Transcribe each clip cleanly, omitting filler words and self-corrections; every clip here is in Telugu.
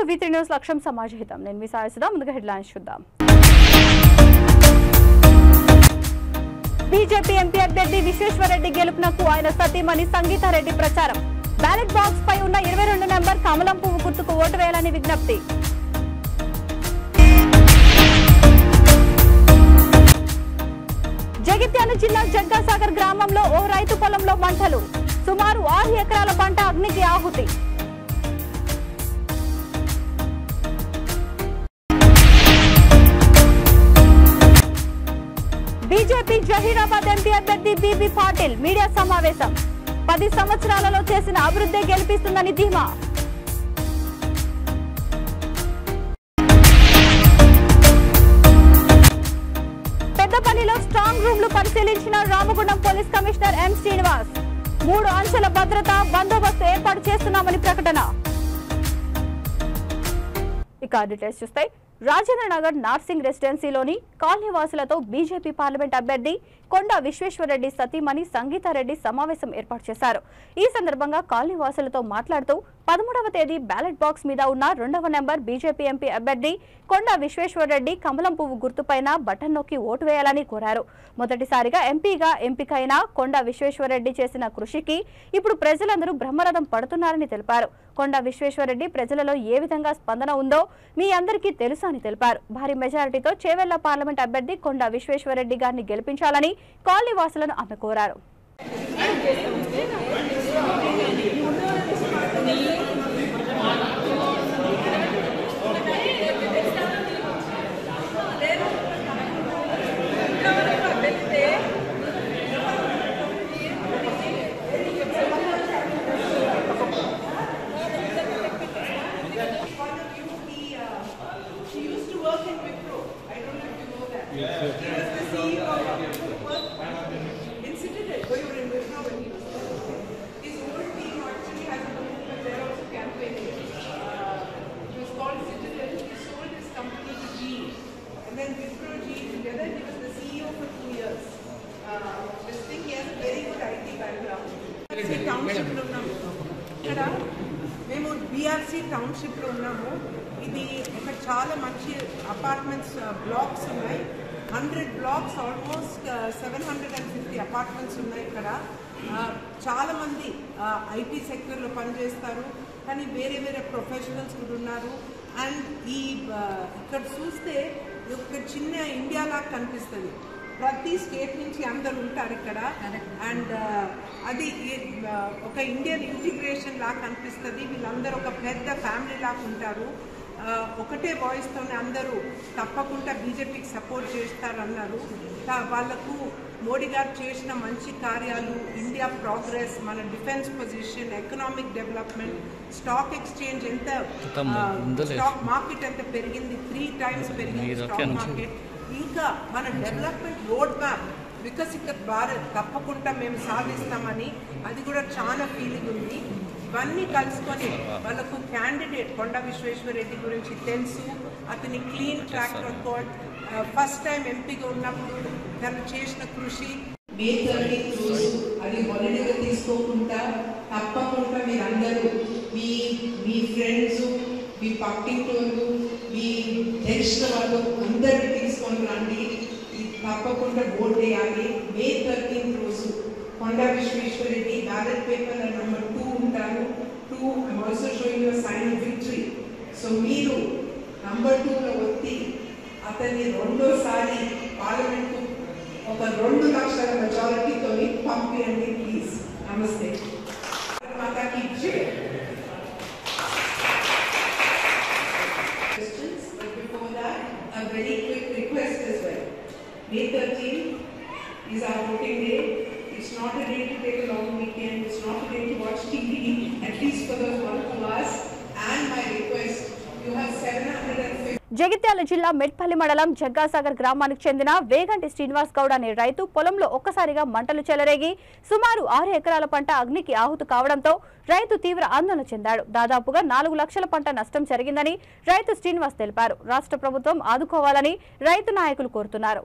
V3 న్యూస్ లక్ష్యం సమాజహితం. నేను మీ సాయసుదా. ముందుగా హెడ్లైన్స్ చూద్దాం. బీజేపీ ఎంపీ అభ్యర్థి విశ్వేశ్వరరెడ్డి గెలుపునకు ఆయన సతీమణి సంగీతారెడ్డి ప్రచారం. బ్యాలెట్ బాక్స్ పై ఉన్న 22 నంబర్ కమలం పువ్వు గుర్తుకు ఓటు వేయాలని విజ్ఞప్తి. జగిత్యాల జిల్లా జగ్గాసాగర్ గ్రామంలో ఓ రైతు పొలంలో మంటలు. సుమారు 6 ఎకరాల పంట అగ్నికి ఆహుతి. బీజేపీ జహీరాబాద్ ఎంపీ అభ్యర్థి బీబీ పాటిల్ మీడియా సమావేశం. 10 సంవత్సరాలలో చేసిన అభివృద్ధి గెలిపిస్తుందని ధీమా. పెద్దపల్లిలో స్ట్రాంగ్ రూమ్లు పరిశీలించిన Ramagundam police commissioner M Srinivas. 3 అంచెల భద్రత బందోబస్తు ఏర్పాటు చేస్తున్నామని ప్రకటన. ఇక డీటెయిల్స్ చూస్తే రాజేంద్రనగర్ నార్సింగ్ రెసిడెన్సీలోని కాలనీ వాసులతో బీజేపీ పార్లమెంట్ అభ్యర్థి కొండా విశ్వేశ్వరరెడ్డి సతీమణి సంగీతారెడ్డి సమావేశం ఏర్పాటు చేశారు. ఈ సందర్భంగా కాలనీ వాసులతో మాట్లాడుతూ 13వ తేదీ బ్యాలెట్ బాక్స్ మీద ఉన్న 2వ నెంబర్ బీజేపీ ఎంపీ అభ్యర్థి కొండా విశ్వేశ్వరరెడ్డి కమలం పువ్వు గుర్తుపైన బటన్ నొక్కి ఓటు వేయాలని కోరారు. మొదటిసారిగా ఎంపీగా ఎంపికైన కొండా విశ్వేశ్వరరెడ్డి చేసిన కృషికి ఇప్పుడు ప్రజలందరూ బ్రహ్మరథం పడుతున్నారని తెలిపారు. కొండా విశ్వేశ్వరరెడ్డి ప్రజలలో ఏ విధంగా స్పందన ఉందో మీ అందరికీ తెలుసు అని తెలిపారు. భారీ మెజారిటీతో చేవెళ్ల పార్లమెంట్ అభ్యర్థి కొండా విశ్వేశ్వరరెడ్డి గారిని గెలిపించాలని కాలనీ వాసులను ఆమె కోరారు. ఇక్కడ మేము బీఆర్సీ టౌన్షిప్లో ఉన్నాము. ఇది ఇక్కడ చాలా మంచి అపార్ట్మెంట్స్ బ్లాక్స్ ఉన్నాయి. 100 బ్లాక్స్, ఆల్మోస్ట్ 750 అపార్ట్మెంట్స్ ఉన్నాయి. ఇక్కడ చాలామంది ఐటీ సెక్టర్లో పనిచేస్తారు, కానీ వేరే వేరే ప్రొఫెషనల్స్ కూడా ఉన్నారు. అండ్ ఇక్కడ చూస్తే ఒక చిన్న ఇండియాలా కనిపిస్తుంది. ప్రతి స్టేట్ నుంచి అందరు ఉంటారు ఇక్కడ. అండ్ అది ఒక ఇండియన్ ఇంటిగ్రేషన్ లాగా కనిపిస్తుంది. వీళ్ళందరూ ఒక పెద్ద ఫ్యామిలీ లాగా ఉంటారు. ఒకటే వాయిస్తోనే అందరూ తప్పకుండా బీజేపీకి సపోర్ట్ చేస్తారన్నారు. వాళ్లకు మోడీ గారు చేసిన మంచి కార్యాలు, ఇండియా ప్రోగ్రెస్, మన defence position, economic development, stock exchange ఎంత, స్టాక్ మార్కెట్ ఎంత పెరిగింది, 3 times పెరిగింది స్టాక్ మార్కెట్. ఇంకా మన డెవలప్మెంట్ రోడ్ మ్యాప్ వికసిత భారత్ తప్పకుండా మేము సాధిస్తామని అది కూడా చాలా ఫీలింగ్ ఉంది. ఇవన్నీ కలుసుకొని వాళ్ళకు క్యాండిడేట్ కొండా విశ్వేశ్వరరెడ్డి గురించి తెలుసు. అతని clean track record, first time ఎంపీగా ఉన్నప్పుడు తను చేసిన కృషి. మే 13 రోజు అది హాలిడేగా తీసుకోకుండా తప్పకుండా మీరందరూ మీ ఫ్రెండ్స్, మీ పక్కింటోళ్ళు, మీ తెలిసిన వాళ్ళు అందరినీ తీసుకొని రండి. తప్పకుండా ఓట్ వేయాలి. మే 13 రోజు కొండా విశ్వేశ్వరరెడ్డి బ్యాలెట్ పేపర్ నెంబర్ 2 ఉంటారు. 2 I'm also showing you a sign of victory. So మీరు నంబర్ 2లో వచ్చి అతన్ని రెండోసారి పార్లమెంట్కు ఒక 2 లక్షల మెజారిటీతో పంపించండి ప్లీజ్. నమస్తే. మాతాకి జై. Before that, a very quick request as well. May 13 is our voting day. It's not a day to take a long weekend. It's not a day to watch TV, at least for those 1 2 hours. And my request, you have 750. Jagtial జిల్లా మెట్పల్లి మండలం జగ్గాసాగర్ గ్రామానికి చెందిన వేగంటి శ్రీనివాస్ గౌడ్ అనే రైతు పొలంలో ఒక్కసారిగా మంటలు చెలరేగి సుమారు 6 ఎకరాల పంట అగ్నికి ఆహుతి కావడంతో రైతు తీవ్ర ఆందోళన చెందాడు. దాదాపుగా 4 లక్షల పంట నష్టం జరిగిందని రైతు శ్రీనివాస్ తెలిపారు. రాష్ట్ర ప్రభుత్వం ఆదుకోవాలని రైతు నాయకులు కోరుతున్నారు.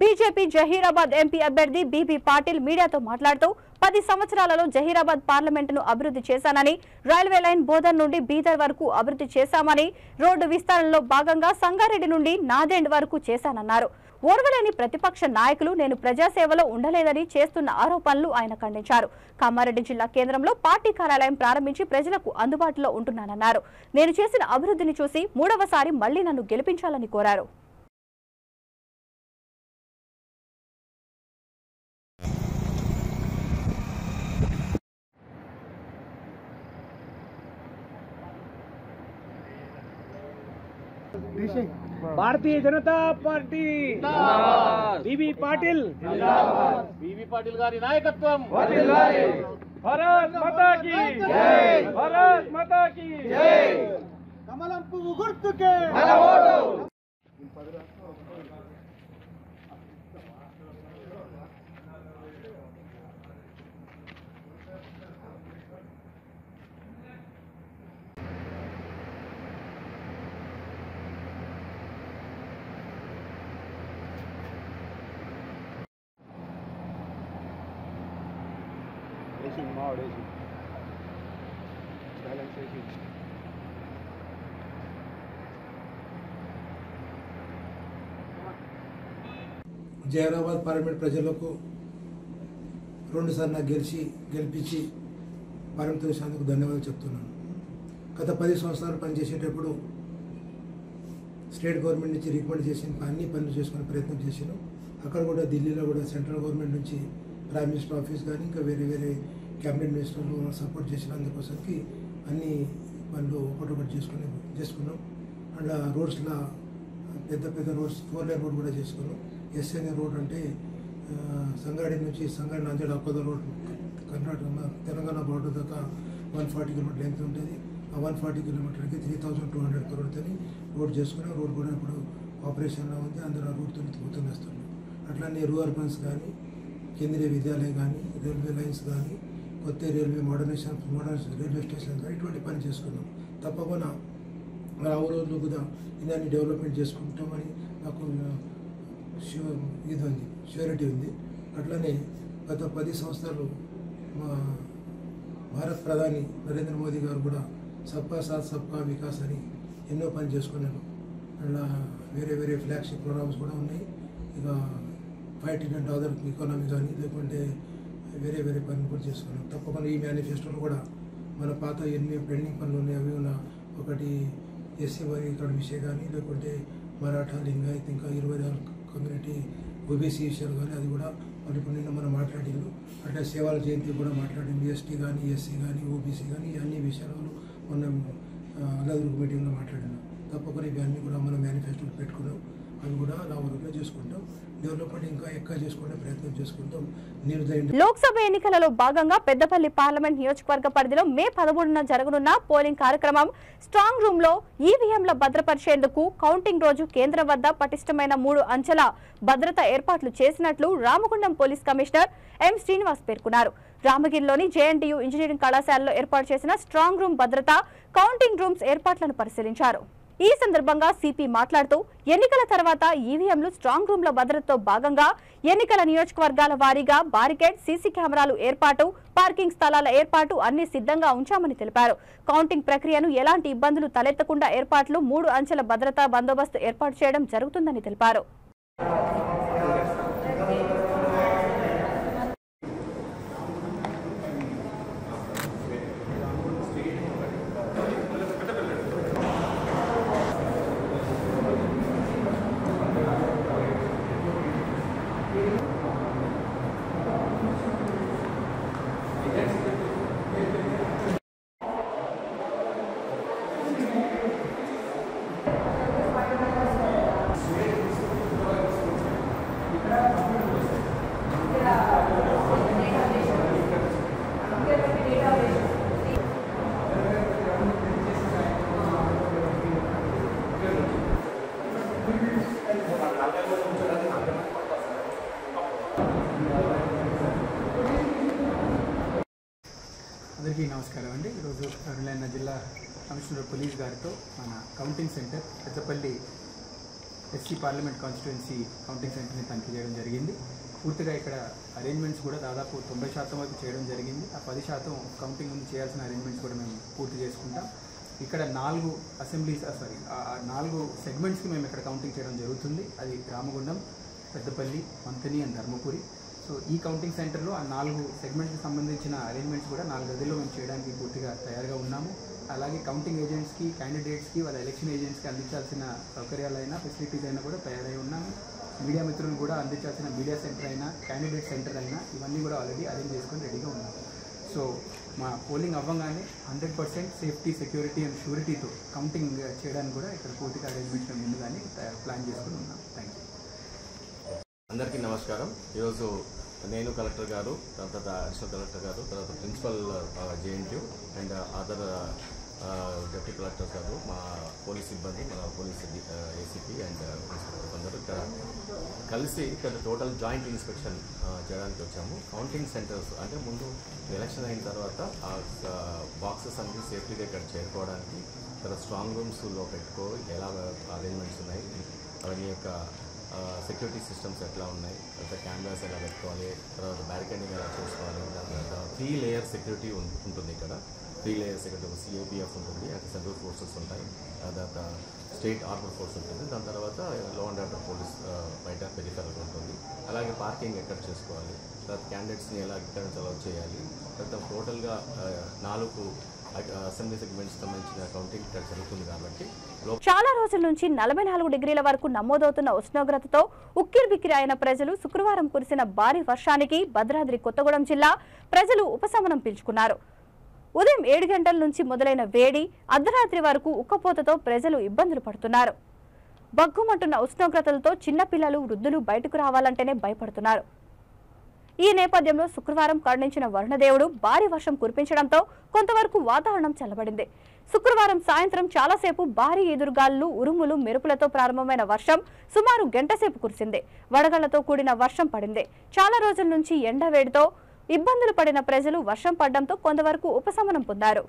బీజేపీ జహీరాబాద్ ఎంపీ అభ్యర్థి బీబీ పాటిల్ మీడియాతో మాట్లాడుతూ 10 సంవత్సరాలలో జహీరాబాద్ పార్లమెంటును అభివృద్ధి చేశానని, రైల్వే లైన్ బోధన్ నుండి బీదర్ వరకు అభివృద్ధి చేశామని, రోడ్డు విస్తరణలో భాగంగా సంగారెడ్డి నుండి నాదెండ్ వరకు చేశానన్నారు. ఓర్వలేని ప్రతిపక్ష నాయకులు నేను ప్రజాసేవలో ఉండలేదని చేస్తున్న ఆరోపణలు ఆయన ఖండించారు. కామారెడ్డి జిల్లా కేంద్రంలో పార్టీ కార్యాలయం ప్రారంభించి ప్రజలకు అందుబాటులో ఉంటున్నానన్నారు. నేను చేసిన అభివృద్ధిని చూసి 3వసారి మళ్లీ నన్ను గెలిపించాలని కోరారు. भारतीय जनता पार्टी बीबी पाटिल गारी नायकत्वम भारत माता की जय भारत माता की जय कमलम पुव्वु गुर्तुके మన ఓటు జహీరాబాద్ పార్లమెంట్ ప్రజలకు 2 సార్లు గెలిపించి పార్లమెంట్ చేసినందుకు ధన్యవాదాలు చెప్తున్నాను. గత 10 సంవత్సరాలు పనిచేసేటప్పుడు స్టేట్ గవర్నమెంట్ నుంచి రికమెండ్ చేసిన అన్ని పనులు చేసుకునే ప్రయత్నం చేశాను. అక్కడ కూడా ఢిల్లీలో కూడా సెంట్రల్ గవర్నమెంట్ నుంచి ప్రైమ్ మినిస్టర్ ఆఫీస్ కానీ ఇంకా వేరే క్యాబినెట్ మినిస్టర్లు సపోర్ట్ చేసినందుకోసరికి అన్ని పనులు ఒకటొకటి చేసుకున్నాం. అండ్ రోడ్స్లో పెద్ద రోడ్స్ 4 లైన్ రోడ్ కూడా చేసుకున్నాం. ఎస్ఎన్ రోడ్ అంటే సంగారెడ్డి నుంచి సంగారెడ్డి నాందేడ్ అక్కోద రోడ్ కర్ణాటక తెలంగాణ బార్డర్ దాకా 140 కిలోమీటర్ లెంత్ ఉంటుంది. ఆ 140 కిలోమీటర్కి 3200 crores రోడ్ చేసుకున్నాం. రోడ్ కూడా ఇప్పుడు ఆపరేషన్లో ఉంది. అందరూ ఆ రోడ్తో గుర్తుందేస్తున్నాం. అట్లానే రూరల్ బన్స్ కానీ, కేంద్రీయ విద్యాలయం కానీ, రైల్వే లైన్స్ కానీ, కొత్త రైల్వే మోడర్న్ రైల్వే స్టేషన్ కానీ ఇటువంటి పని చేసుకున్నాం. తప్పకుండా రావు రోజులు కూడా ఇదాన్ని డెవలప్మెంట్ చేసుకుంటామని నాకు ష్యూరిటీ ఉంది. అట్లనే గత 10 సంవత్సరాలు మా భారత ప్రధాని నరేంద్ర మోదీ గారు కూడా సబ్కా సాత్ సబ్కా వికాస్ అని ఎన్నో పని చేసుకున్నాను. అలా వేరే ఫ్లాగ్షిప్ ప్రోగ్రామ్స్ కూడా ఉన్నాయి. ఇక $5 trillion ఎకానమీ కానీ లేకుంటే వేరే పనులు కూడా చేసుకున్నాం. తప్పకుండా ఈ మేనిఫెస్టోలో కూడా మన పాత ఎన్ని పెండింగ్ పనులు ఉన్నాయి అవి ఉన్న ఒకటి ఎస్సీ వర్గీకరణ విషయం కానీ లేకుంటే మరాఠా లింగాయత్ ఇంకా 24 కమ్యూనిటీ ఓబీసీ విషయాలు కానీ అది కూడా వాళ్ళు ఇప్పుడు నిన్న మనం మాట్లాడిండు. అంటే సేవల జయంతి కూడా మాట్లాడింది. ఎస్టీ కానీ ఎస్సీ కానీ ఓబీసీ కానీ అన్ని విషయాలు మనం అల్లదుర్గ మీటింగ్లో మాట్లాడినాం. తప్పకుండా ఇవన్నీ కూడా మనం మేనిఫెస్టోలో పెట్టుకున్నాం. అవి కూడా రావడంలో చేసుకుంటాం. డెవలప్మెంట్ ఇంకా ఎక్కువ చేసుకునే ప్రయత్నం చేసుకుంటాం. లోక్సభ ఎన్నికలలో భాగంగా పెద్దపల్లి పార్లమెంట్ నియోజకవర్గ పరిధిలో మే 13న జరగనున్న పోలింగ్ కార్యక్రమం స్ట్రాంగ్ రూమ్ లో ఈవీఎంల భద్రపరిచేందుకు కౌంటింగ్ రోజు కేంద్రం వద్ద పటిష్టమైన 3 అంచెల భద్రత ఏర్పాట్లు చేసినట్లు Ramagundam police commissioner M Srinivas పేర్కొన్నారు. రామగిరిలోని జేఎన్టీయూ ఇంజనీరింగ్ కళాశాలలో ఏర్పాటు చేసిన స్ట్రాంగ్ రూమ్ భద్రత, కౌంటింగ్ రూమ్స్ ఏర్పాట్లను పరిశీలించారు. ఈ సందర్భంగా సిపి మాట్లాడుతూ ఎన్నికల తర్వాత ఈవీఎంలు స్ట్రాంగ్ రూమ్ల భద్రతతో భాగంగా ఎన్నికల నియోజకవర్గాల వారీగా బారికేడ్, సీసీ కెమెరాలు ఏర్పాటు, పార్కింగ్ స్థలాల ఏర్పాటు అన్ని సిద్ధంగా ఉంచామని తెలిపారు. కౌంటింగ్ ప్రక్రియను ఎలాంటి ఇబ్బందులు తలెత్తకుండా ఏర్పాట్లు 3 అంచెల భద్రతా బందోబస్తు ఏర్పాటు చేయడం జరుగుతుందని తెలిపారు. అందరికీ నమస్కారం అండి. ఈరోజు కరుణాలయ జిల్లా కమిషనర్ పోలీస్ గారితో మన counting centre Peddapalli SC parliament constituency counting సెంటర్ని తనిఖీ చేయడం జరిగింది. పూర్తిగా ఇక్కడ అరేంజ్మెంట్స్ కూడా దాదాపు 90% వరకు చేయడం జరిగింది. ఆ 10% కౌంటింగ్ ముందు చేయాల్సిన అరేంజ్మెంట్స్ కూడా మేము పూర్తి చేసుకుంటాం. ఇక్కడ 4 సెగ్మెంట్స్కి మేము ఇక్కడ కౌంటింగ్ చేయడం జరుగుతుంది. అది రామగుండం, పెద్దపల్లి, మంతని అండ్ ధర్మపురి. సో ఈ కౌంటింగ్ సెంటర్లో ఆ 4 సెగ్మెంట్స్కి సంబంధించిన అరేంజ్మెంట్స్ కూడా 4 గదుల్లో మేము చేయడానికి పూర్తిగా తయారుగా ఉన్నాము. అలాగే కౌంటింగ్ ఏజెంట్స్కి, క్యాండిడేట్స్కి, వాళ్ళ ఎలక్షన్ ఏజెంట్స్కి అందించాల్సిన సౌకర్యాలైనా, ఫెసిలిటీస్ అయినా కూడా తయారై ఉన్నాము. మీడియా మిత్రులు కూడా అందించాల్సిన మీడియా సెంటర్ అయినా, క్యాండిడేట్ సెంటర్ అయినా ఇవన్నీ కూడా ఆల్రెడీ అరేంజ్ చేసుకొని రెడీగా ఉన్నాము. సో మా పోలింగ్ అవ్వగానే 100% సేఫ్టీ, సెక్యూరిటీ అండ్ షూరిటీతో కౌంటింగ్ చేయడానికి కూడా ఇక్కడ పూర్తిగా అరేంజ్మెంట్స్ ముందుగానే ప్లాన్ చేసుకుని ఉన్నాం. Thank you. అందరికీ నమస్కారం. ఈరోజు నేను కలెక్టర్ గారు, తర్వాత అడిషనల్ కలెక్టర్ గారు, తర్వాత principal JNTU and other deputy collectors గారు, మా పోలీస్ సిబ్బంది, మన పోలీస్ ఏసీపీ అండ్ ప్రిన్సిపల్ అందరూ ఇక్కడ కలిసి ఇక్కడ టోటల్ జాయింట్ ఇన్స్పెక్షన్ చేయడానికి వచ్చాము. కౌంటింగ్ సెంటర్స్ అంటే ముందు ఎలక్షన్ అయిన తర్వాత ఆ బాక్సెస్ అన్ని సేఫ్టీగా ఇక్కడ చేరుకోవడానికి, ఇక్కడ స్ట్రాంగ్ రూమ్స్లో పెట్టుకో ఎలా అరేంజ్మెంట్స్ ఉన్నాయి, అవన్నీ యొక్క సెక్యూరిటీ సిస్టమ్స్ ఎట్లా ఉన్నాయి, తర్వాత కెమెరాస్ ఎలా పెట్టుకోవాలి, తర్వాత బ్యారికేడింగ్ ఎలా చేసుకోవాలి, తర్వాత 3 లేయర్ సెక్యూరిటీ ఉంటుంది. ఇక్కడ 3 లేయర్ సెక్యూరిటీ, సిఏపిఎఫ్ ఉంటుంది, అక్కడ సెంట్రల్ ఫోర్సెస్ ఉంటాయి, తర్వాత స్టేట్ ఆర్మర్ ఫోర్స్ ఉంటుంది, దాని తర్వాత లా అండ్ ఆర్డర్ పోలీస్ బయట పెరిఫెరల్ ఉంటుంది. అలాగే పార్కింగ్ ఎక్కడ చేసుకోవాలి, తర్వాత క్యాండిడేట్స్ని ఎలా ఇక్కడ నుంచి అలౌ చేయాలి, తర్వాత టోటల్గా 4 అసెంబ్లీ సెగ్మెంట్స్ సంబంధించిన కౌంటింగ్ ఇక్కడ జరుగుతుంది. కాబట్టి చాలా రోజుల నుంచి 44 డిగ్రీల వరకు నమోదవుతున్న ఉష్ణోగ్రతతో ఉక్కిరిబిక్కిరి అయిన ప్రజలు శుక్రవారం కురిసిన భారీ వర్షానికి భద్రాద్రి కొత్తగూడెం జిల్లా ప్రజలు ఉపశమనం పీల్చుకున్నారు. ఉదయం 7 గంటల నుంచి మొదలైన వేడి అర్ధరాత్రి వరకు ఉక్కపోతతో ప్రజలు ఇబ్బందులు పడుతున్నారు. బగ్గుమంటున్న ఉష్ణోగ్రతలతో చిన్నపిల్లలు, వృద్ధులు బయటకు రావాలంటేనే భయపడుతున్నారు. ఈ నేపథ్యంలో శుక్రవారం కరుణించిన వరుణదేవుడు భారీ వర్షం కురిపించడంతో కొంతవరకు వాతావరణం చల్లబడింది. శుక్రవారం సాయంత్రం చాలాసేపు భారీ ఎదురుగాలులు, ఉరుములు, మెరుపులతో ప్రారంభమైన వర్షం సుమారు గంటసేపు కురిసింది. వడగళ్లతో కూడిన వర్షం పడింది. చాలా రోజుల నుంచి ఎండవేడితో ఇబ్బందులు పడిన ప్రజలు వర్షం పడడంతో కొంతవరకు ఉపశమనం పొందారు.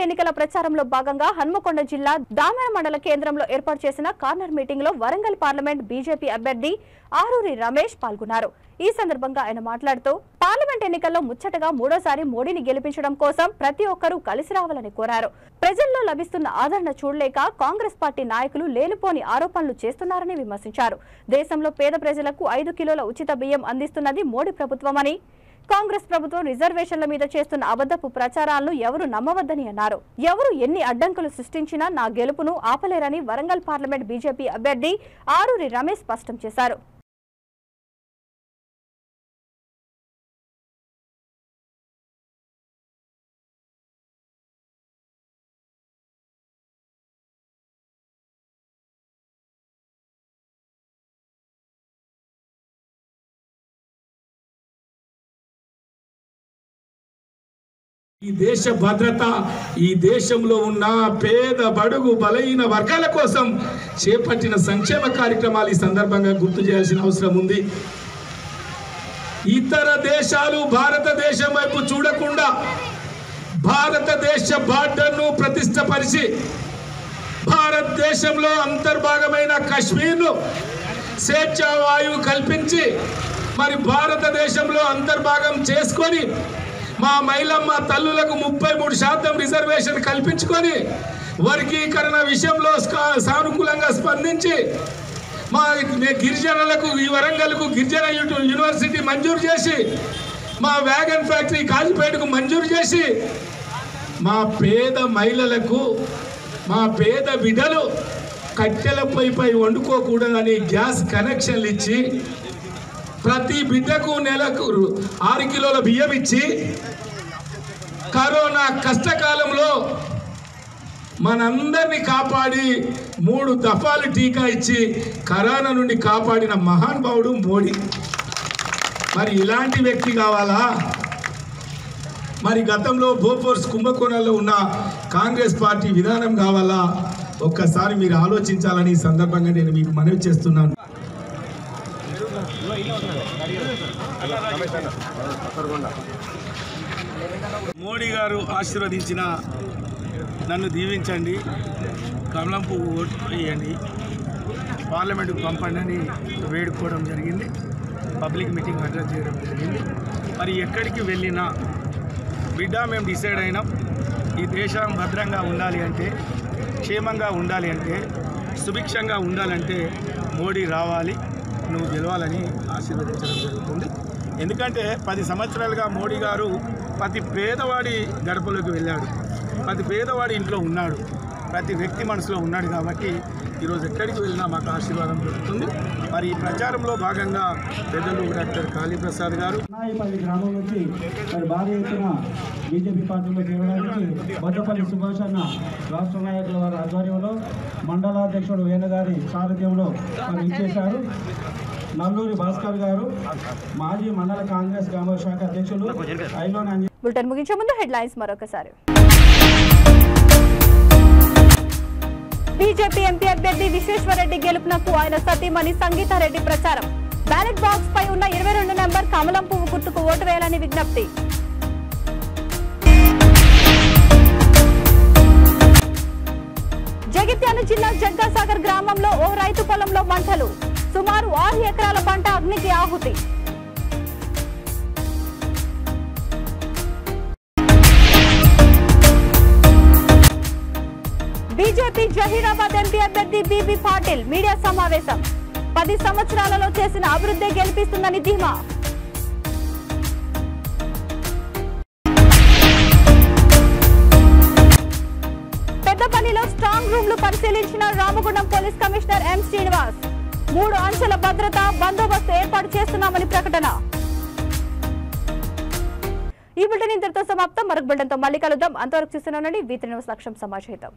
ఎన్నికల ప్రచారంలో భాగంగా హన్మకొండ జిల్లా దామెర మండల కేంద్రంలో ఏర్పాటు చేసిన కార్నర్ మీటింగ్ లో వరంగల్ పార్లమెంట్ బీజేపీ అభ్యర్థి ఆరూరి రమేష్ పాల్గొన్నారు. ఈ సందర్భంగా ఆయన మాట్లాడుతూ పార్లమెంట్ ఎన్నికల్లో ముచ్చటగా మూడోసారి మోడీని గెలిపించడం కోసం ప్రతి ఒక్కరూ కలిసి రావాలని కోరారు. ప్రజల్లో లభిస్తున్న ఆదరణ చూడలేక కాంగ్రెస్ పార్టీ నాయకులు లేనిపోని ఆరోపణలు చేస్తున్నారని విమర్శించారు. దేశంలో పేద ప్రజలకు 5 కిలోల ఉచిత బియ్యం అందిస్తున్నది మోడీ ప్రభుత్వమని, కాంగ్రెస్ ప్రభుత్వం రిజర్వేషన్ల మీద చేస్తున్న అబద్ధపు ప్రచారాలను ఎవరు నమ్మవద్దని అన్నారు. ఎవరు ఎన్ని అడ్డంకులు సృష్టించినా నా గెలుపును ఆపలేరని వరంగల్ పార్లమెంట్ బీజేపీ అభ్యర్థి ఆరూరి రమేష్ స్పష్టం చేశారు. ఈ దేశ భద్రత, ఈ దేశంలో ఉన్న పేద బడుగు బలహీన వర్గాల కోసం చేపట్టిన సంక్షేమ కార్యక్రమాలు ఈ సందర్భంగా గుర్తు చేయాల్సిన అవసరం ఉంది. ఇతర దేశాలు భారతదేశం వైపు చూడకుండా భారతదేశ బార్డర్ను ప్రతిష్టపరిచి భారతదేశంలో అంతర్భాగమైన కాశ్మీర్ను స్వేచ్ఛా వాయువు కల్పించి మరి భారతదేశంలో అంతర్భాగం చేసుకొని మా మహిళమ్మ తల్లులకు 33% రిజర్వేషన్ కల్పించుకొని వర్గీకరణ విషయంలో సానుకూలంగా స్పందించి మా గిరిజనులకు ఈ వరంగల్కు గిరిజన యూనివర్సిటీ మంజూరు చేసి మా వ్యాగన్ ఫ్యాక్టరీ కాజీపేటకు మంజూరు చేసి మా పేద మహిళలకు మా పేద బిడ్డలు కట్టెల పొయ్యిపై వండుకోకూడదని గ్యాస్ కనెక్షన్లు ఇచ్చి ప్రతి బిడ్డకు నెలకు 6 కిలోల బియ్యం ఇచ్చి కరోనా కష్టకాలంలో మనందరినీ కాపాడి 3 దఫాలు టీకా ఇచ్చి కరోనా నుండి కాపాడిన మహానుభావుడు మోడీ. మరి ఇలాంటి వ్యక్తి కావాలా? మరి గతంలో బోఫోర్స్ కుంభకోణంలో ఉన్న కాంగ్రెస్ పార్టీ విధానం కావాలా? ఒక్కసారి మీరు ఆలోచించాలని ఈ సందర్భంగా నేను మీకు మనవి చేస్తున్నాను. మోడీ గారు ఆశీర్వదించిన నన్ను దీవించండి, కమలం పువ్వు ఓటు వేయండి, పార్లమెంటుకు పంపండి అని వేడుకోవడం జరిగింది. పబ్లిక్ మీటింగ్ అడ్రస్ చేయడం జరిగింది. మరి ఎక్కడికి వెళ్ళినా బిడ్డ మేము డిసైడ్ అయినాం, ఈ దేశం భద్రంగా ఉండాలి అంటే, క్షేమంగా ఉండాలి అంటే, సుభిక్షంగా ఉండాలంటే మోడీ రావాలి, నువ్వు గెలవాలని ఆశీర్వదించడం జరుగుతుంది. ఎందుకంటే 10 సంవత్సరాలుగా మోడీ గారు ప్రతి పేదవాడి గడపలోకి వెళ్ళాడు, ప్రతి పేదవాడి ఇంట్లో ఉన్నాడు, ప్రతి వ్యక్తి మనసులో ఉన్నాడు. కాబట్టి ఈరోజు ఎక్కడికి వెళ్ళినా మాకు ఆశీర్వాదం దొరుకుతుంది. మరి ఈ ప్రచారంలో భాగంగా పెద్దలు డాక్టర్ కాళీప్రసాద్ గారు నాయపల్లి గ్రామం నుంచి మరి భారీ ఎత్తున బీజేపీ పార్టీలో చేరడానికి బొద్దపల్లి సుభాష్ అన్న రాష్ట్ర నాయకుల వారి ఆధ్వర్యంలో మండలాధ్యక్షుడు వేణుగారి సారథ్యంలో మరి ఇచ్చేశారు. నల్లూరి భాస్కర్ గారు మాజీ మండల కాంగ్రెస్ గ్రామ శాఖ అధ్యక్షులు ఐలోన్. బులెటిన్ ముగించే ముందు హెడ్లైన్స్ మరొకసారి. బీజేపీ ఎంపీ అభ్యర్థి విశ్వేశ్వరరెడ్డి గెలుపునకు ఆయన సతీమణి సంగీతారెడ్డి ప్రచారం. బ్యాలెట్ బాక్స్ పై ఉన్న 22 నంబర్ కమలం పువ్వు గుర్తుకు ఓటు వేయాలని విజ్ఞప్తి. జగిత్యాల జిల్లా జగ్గాసాగర్ గ్రామంలో ఓ రైతు పొలంలో మంటలు. సుమారు 6 ఎకరాల పంట అగ్నికి ఆహుతి. బీజేపీ జహీరాబాద్ ఎంపీ అభ్యర్థి బీబీ పాటిల్ మీడియా సమావేశం. 10 సంవత్సరాలలో చేసిన అభివృద్ధి గెలిపిస్తుందని ధీమా. పెద్దపల్లిలో స్ట్రాంగ్ రూమ్లు పరిశీలించిన Ramagundam police commissioner M Srinivas. 3 అంచెల భద్రత బందోబస్తు ఏర్పాటు చేస్తున్నామని ప్రకటన. ఈ బులెటిన్ ఇంతటితో సమాప్తం. మరొక బులెటిన్తో మళ్ళీ కలుద్దాం. అంతవరకు చూస్తున్నానండి. V3 న్యూస్ లక్ష్యం సమాచారం.